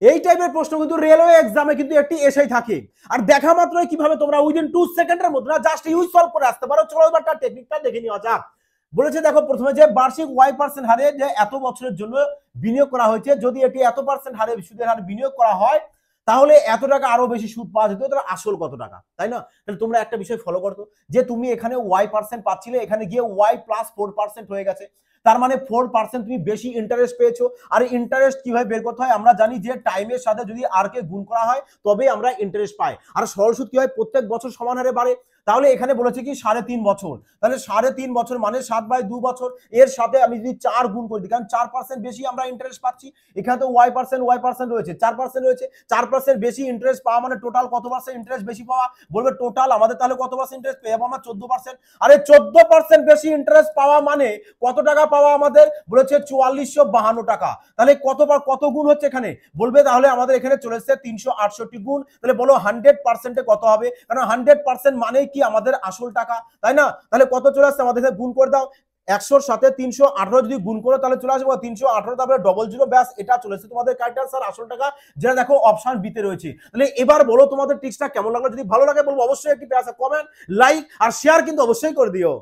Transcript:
এই টাইপের প্রশ্ন কিন্তু রেলওয়ে এক্সামে কিন্তু একটি এসেই থাকে। আর দেখা মাত্রই কিভাবে তোমরা উইদিন 2 সেকেন্ডের মধ্যে না জাস্ট ইউজ সলভ করে আসতে পারো। চলো এবার তার টেকনিকটা দেখে নেওয়া যাক। বলেছে দেখো প্রথমে যে বার্ষিক y% হারে যে এত বছরের জন্য বিনিয়োগ করা হয়েছে, যদি এটি এত পার্সেন্ট হারে সুদের হারে বিনিয়োগ করা হয় তাহলে এত টাকা আরো বেশি সুদ পাওয়া যেত, তাহলে আসল কত টাকা, তাই না? তাহলে তোমরা একটা বিষয় ফলো করতো যে তুমি এখানে y% পাচ্ছিলে, এখানে গিয়ে y+4% হয়ে গেছে, তার মানে 4% তুমি বেশি ইন্টারেস্ট পেয়েছো। আর ইন্টারেস্ট কিভাবে বের করতে হয় আমরা জানি যে টাইমের সাথে যদি আর কে গুণ করা হয় তবেই আমরা ইন্টারেস্ট পাই। আর সরল সুদ কি হয়, প্রত্যেক বছর সমান হারে বাড়ে। তাহলে এখানে বলেছে কি 3.5 বছর, তাহলে 3.5 বছর মানে 7/2 বছর, এর সাথে আমি যদি 4 গুণ করে দিই, কারণ 4% বেশি আমরা ইন্টারেস্ট পাচ্ছি। এখানে তো y% রয়েছে, 4% রয়েছে, 4% বেশি ইন্টারেস্ট পাওয়া মানে টোটাল কত পার্সেন্ট ইন্টারেস্ট বেশি পাওয়া? বলবে টোটাল আমাদের তাহলে কত পার্সেন্ট ইন্টারেস্ট পেয়ে যাবো আমরা? 14%। আরে 14% বেশি ইন্টারেস্ট পাওয়া মানে কত টাকা পাওয়া আমাদের? বলেছে 4452 টাকা। তাহলে কত গুণ হচ্ছে এখানে? বলবে তাহলে আমাদের এখানে চলে এসেছে 368 গুণ। তাহলে বলো 100%-এ কত হবে? কারণ 100% মানেই কি আমাদের আসল টাকা, তাই না? তাহলে কত চলে আসছে আমাদের? গুণ করে দাও, 100-র সাথে 318 যদি গুণ করো তাহলে চলে আসবে 318, তারপরে 00, ব্যাস এটা চলে এসেছে তোমাদের কারেক্ট আনসার, আসল টাকা, যেটা দেখো অপশন বি তে রয়েছে। তাহলে এবার বলো তোমাদের টিপসটা কেমন লাগলো? যদি ভালো লাগে বলবো অবশ্যই একটি কমেন্ট, লাইক আর শেয়ার কিন্তু অবশ্যই করে দিও।